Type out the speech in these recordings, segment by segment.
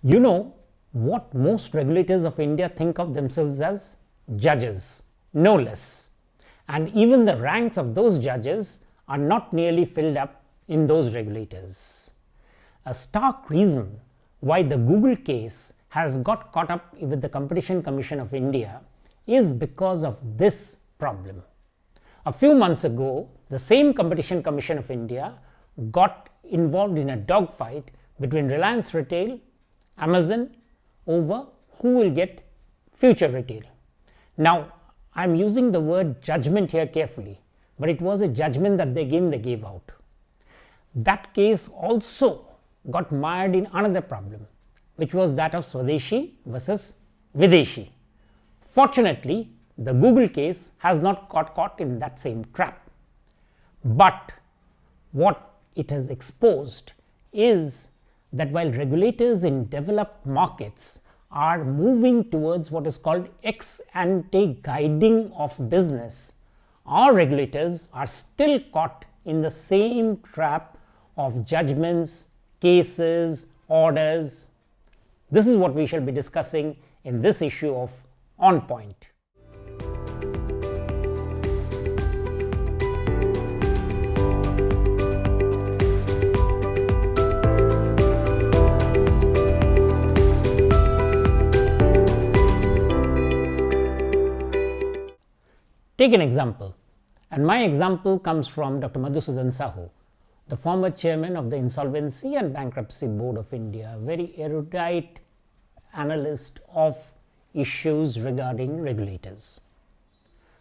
You know what most regulators of India think of themselves as? Judges, no less. And even the ranks of those judges are not nearly filled up in those regulators. A stark reason why the Google case has got caught up with the Competition Commission of India is because of this problem. A few months ago, the same Competition Commission of India got involved in a dogfight between Reliance Retail, Amazon over who will get future retail. Now, I am using the word judgment here carefully, but it was a judgment that they gave out. That case also got mired in another problem, which was that of Swadeshi versus Videshi. Fortunately, the Google case has not got caught in that same trap. But what it has exposed is that while regulators in developed markets are moving towards what is called ex ante guiding of business, our regulators are still caught in the same trap of judgments, cases, orders. This is what we shall be discussing in this issue of On Point. Take an example, and my example comes from Dr. Madhusudan Sahu, the former chairman of the Insolvency and Bankruptcy Board of India, a very erudite analyst of issues regarding regulators.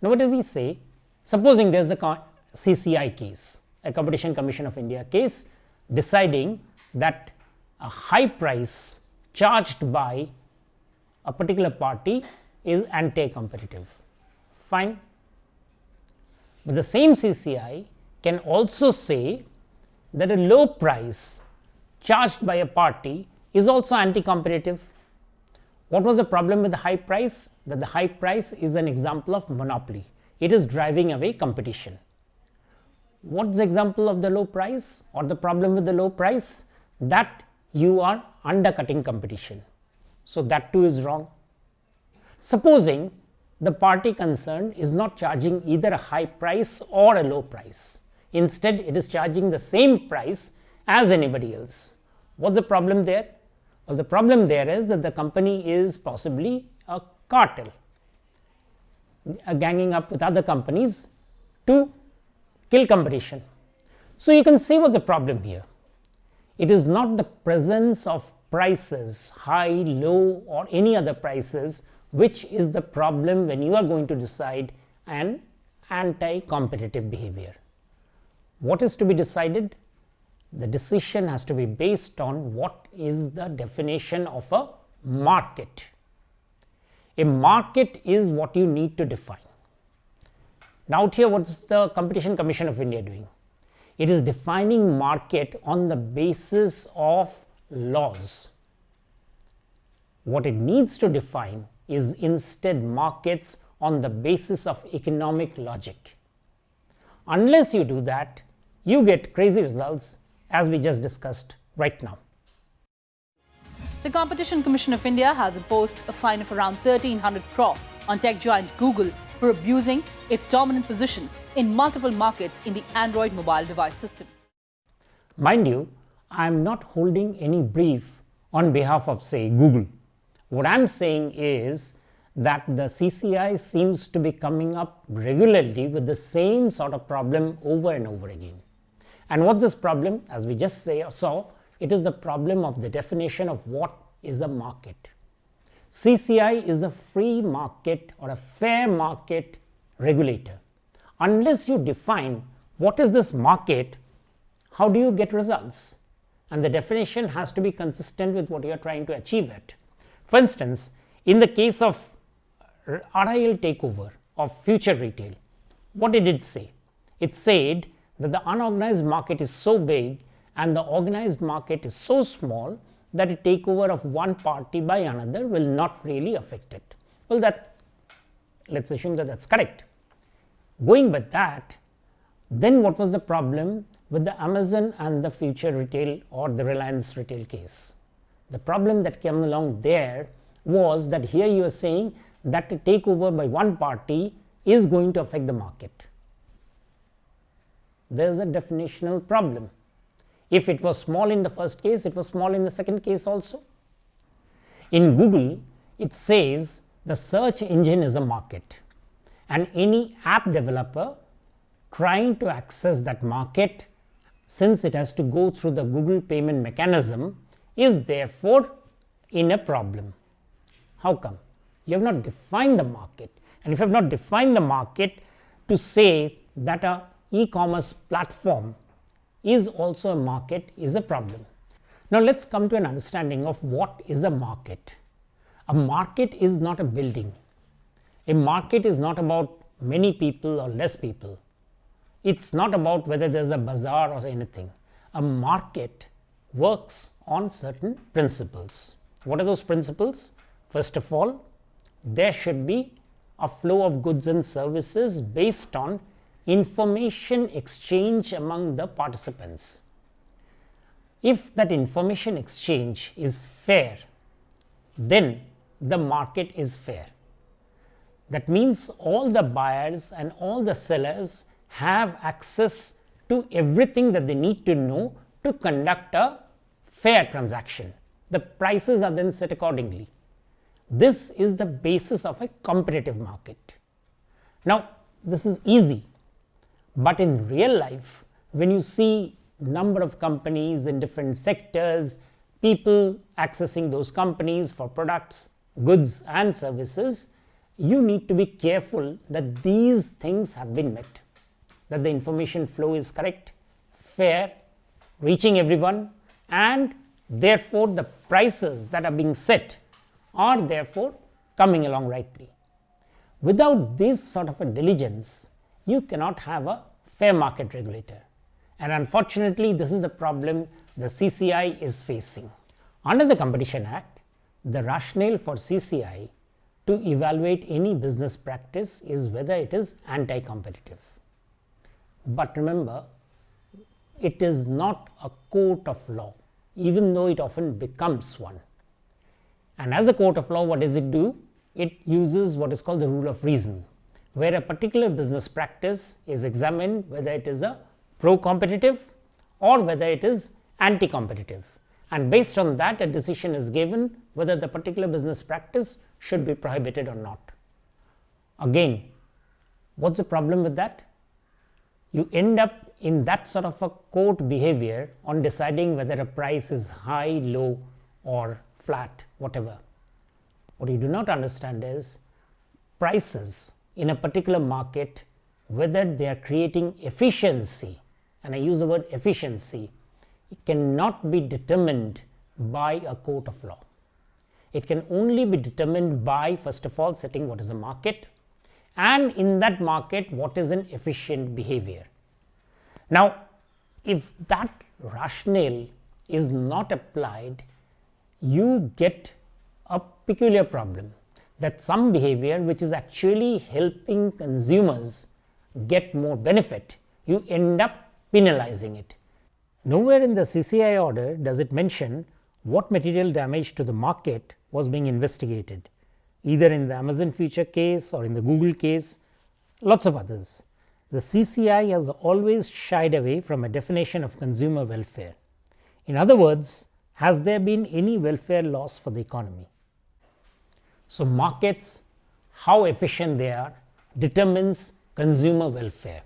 Now, what does he say? Supposing there is a CCI case, a Competition Commission of India case, deciding that a high price charged by a particular party is anti-competitive. Fine. But the same CCI can also say that a low price charged by a party is also anti-competitive. What was the problem with the high price? That the high price is an example of monopoly. It is driving away competition. What's the example of the low price or the problem with the low price? That you are undercutting competition. So that too is wrong. Supposing the party concerned is not charging either a high price or a low price. Instead, it is charging the same price as anybody else. What's the problem there? Well, the problem there is that the company is possibly a cartel, ganging up with other companies to kill competition. So you can see what the problem here. It is not the presence of prices, high, low, or any other prices, which is the problem when you are going to decide an anti-competitive behavior. What is to be decided? The decision has to be based on what is the definition of a market. A market is what you need to define. Now, out here, what is the Competition Commission of India doing? It is defining market on the basis of laws. What it needs to define is instead markets on the basis of economic logic. Unless you do that, you get crazy results as we just discussed right now. The Competition Commission of India has imposed a fine of around 1,300 crore on tech giant Google for abusing its dominant position in multiple markets in the Android mobile device system. Mind you, I am not holding any brief on behalf of, say, Google. What I am saying is that the CCI seems to be coming up regularly with the same sort of problem over and over again. And what's this problem? As we just saw, it is the problem of the definition of what is a market. CCI is a free market or a fair market regulator. Unless you define what is this market, how do you get results? And the definition has to be consistent with what you are trying to achieve at. For instance, in the case of RIL takeover of future retail, what did it say? It said that the unorganized market is so big and the organized market is so small that a takeover of one party by another will not really affect it. Well, let's assume that that's correct. Going by that, then what was the problem with the Amazon and the future retail or the Reliance retail case? The problem that came along there was that here you are saying that a takeover by one party is going to affect the market. There is a definitional problem. If it was small in the first case, it was small in the second case also. In Google, it says the search engine is a market, and any app developer trying to access that market, since it has to go through the Google payment mechanism, is therefore in a problem. How come? You have not defined the market, and if you have not defined the market, to say that a e-commerce platform is also a market is a problem. Now let's come to an understanding of what is a market. A market is not a building. A market is not about many people or less people. It's not about whether there's a bazaar or anything. A market works on certain principles. What are those principles? First of all, there should be a flow of goods and services based on information exchange among the participants. If that information exchange is fair, then the market is fair. That means all the buyers and all the sellers have access to everything that they need to know to conduct a fair transaction. The prices are then set accordingly. This is the basis of a competitive market. Now, this is easy, but in real life, when you see number of companies in different sectors, people accessing those companies for products, goods and services, you need to be careful that these things have been met, that the information flow is correct, fair, reaching everyone, and therefore the prices that are being set are therefore coming along rightly. Without this sort of a diligence, you cannot have a fair market regulator, and unfortunately this is the problem the CCI is facing. Under the Competition Act, the rationale for CCI to evaluate any business practice is whether it is anti-competitive. But remember, it is not a court of law, even though it often becomes one. And as a court of law, what does it do? It uses what is called the rule of reason, where a particular business practice is examined whether it is a pro-competitive or whether it is anti-competitive. And based on that, a decision is given whether the particular business practice should be prohibited or not. Again, what's the problem with that? You end up in that sort of a court behavior on deciding whether a price is high, low or flat, whatever. What you do not understand is prices in a particular market, whether they are creating efficiency, and I use the word efficiency, it cannot be determined by a court of law. It can only be determined by, first of all, setting what is a market, and in that market what is an efficient behavior. Now, if that rationale is not applied, you get a peculiar problem, that some behavior which is actually helping consumers get more benefit, you end up penalizing it. Nowhere in the CCI order does it mention what material damage to the market was being investigated, either in the Amazon Future case or in the Google case, lots of others. The CCI has always shied away from a definition of consumer welfare. In other words, has there been any welfare loss for the economy? So, markets, how efficient they are, determines consumer welfare.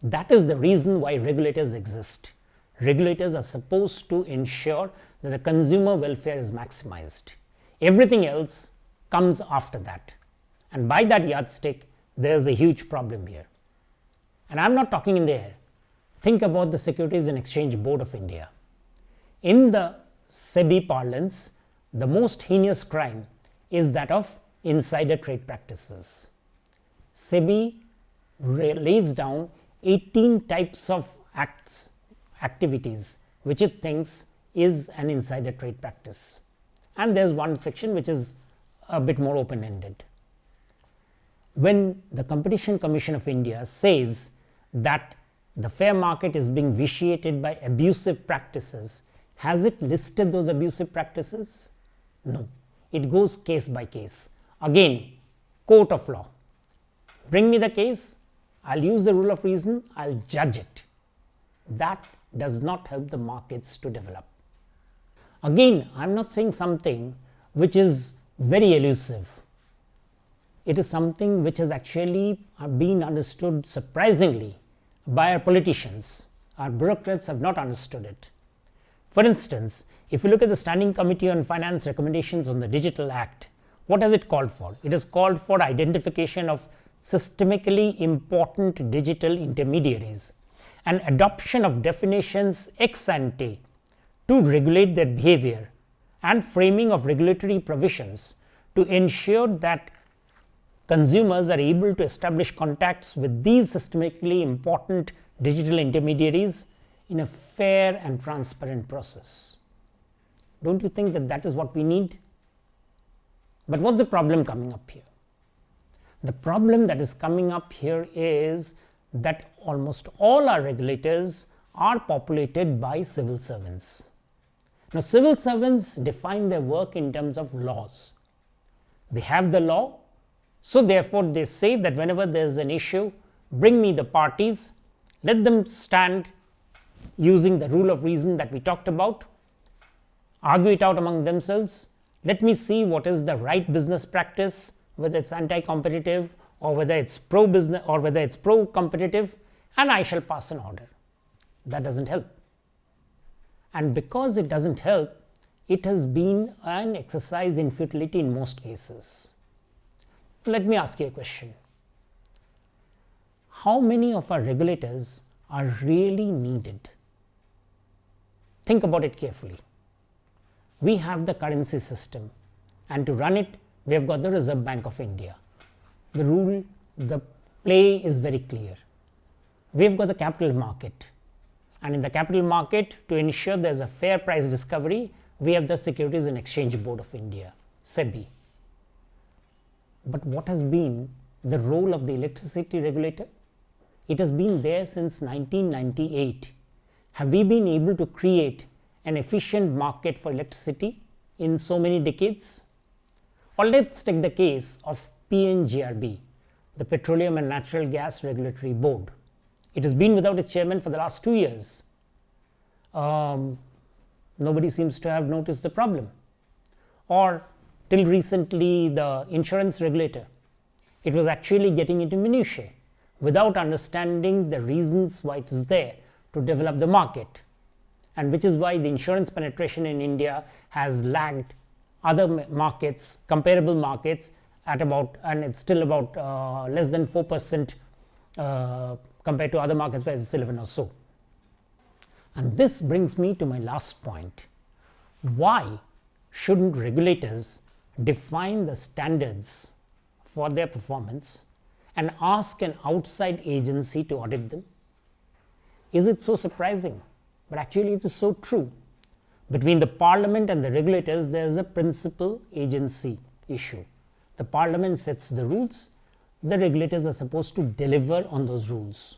That is the reason why regulators exist. Regulators are supposed to ensure that the consumer welfare is maximized. Everything else comes after that. And by that yardstick, there is a huge problem here. And I am not talking in the air. Think about the Securities and Exchange Board of India. In the SEBI parlance, the most heinous crime is that of insider trade practices. SEBI lays down 18 types of activities which it thinks is an insider trade practice. And there is one section which is a bit more open-ended. When the Competition Commission of India says that the fair market is being vitiated by abusive practices, Has it listed those abusive practices? No. It goes case by case. Again, court of law. Bring me the case, I'll use the rule of reason, I'll judge it. That does not help the markets to develop. Again, I'm not saying something which is very elusive. It is something which has actually been understood surprisingly by our politicians. Our bureaucrats have not understood it. For instance, if you look at the Standing Committee on Finance recommendations on the Digital Act, what has it called for? It has called for identification of systemically important digital intermediaries and adoption of definitions ex ante to regulate their behavior and framing of regulatory provisions to ensure that consumers are able to establish contacts with these systemically important digital intermediaries in a fair and transparent process. Don't you think that that is what we need? But what's the problem coming up here? The problem that is coming up here is that almost all our regulators are populated by civil servants. Now, civil servants define their work in terms of laws. They have the law, so therefore they say that whenever there is an issue, bring me the parties, let them stand using the rule of reason that we talked about, argue it out among themselves, let me see what is the right business practice, whether it's anti-competitive or whether it's pro-business or whether it's pro-competitive, and I shall pass an order. That doesn't help. And because it doesn't help, it has been an exercise in futility in most cases. Let me ask you a question. How many of our regulators are really needed? Think about it carefully. We have the currency system, and to run it, we have got the Reserve Bank of India. The rule, the play is very clear. We have got the capital market, and in the capital market, to ensure there is a fair price discovery, we have the Securities and Exchange Board of India, SEBI. But what has been the role of the electricity regulator? It has been there since 1998. Have we been able to create an efficient market for electricity in so many decades? Or let's take the case of PNGRB, the Petroleum and Natural Gas Regulatory Board. It has been without a chairman for the last 2 years. Nobody seems to have noticed the problem. Or till recently, the insurance regulator, it was actually getting into minutiae without understanding the reasons why it is there to develop the market, and which is why the insurance penetration in India has lagged other markets, comparable markets, at about, and it's still about less than 4% compared to other markets where it's 11 or so. And this brings me to my last point. Why shouldn't regulators define the standards for their performance and ask an outside agency to audit them? Is it so surprising? But actually it is so true. Between the parliament and the regulators, there is a principal agency issue. The parliament sets the rules, the regulators are supposed to deliver on those rules.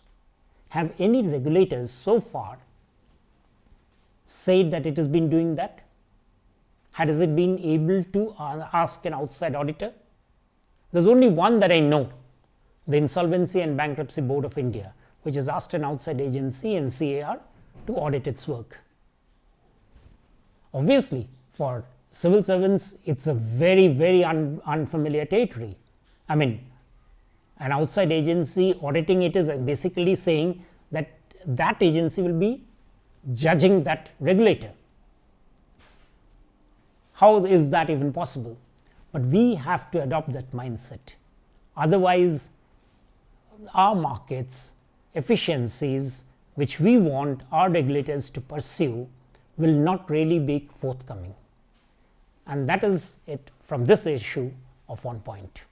Have any regulators so far said that it has been doing that? Has it been able to ask an outside auditor? There's only one that I know, the Insolvency and Bankruptcy Board of India, which has asked an outside agency, NCAR, to audit its work. Obviously, for civil servants, it's a very, very unfamiliar territory. I mean, an outside agency auditing it is basically saying that that agency will be judging that regulator. How is that even possible? But we have to adopt that mindset. Otherwise, our markets, efficiencies, which we want our regulators to pursue, will not really be forthcoming. And that is it from this issue of 1 point.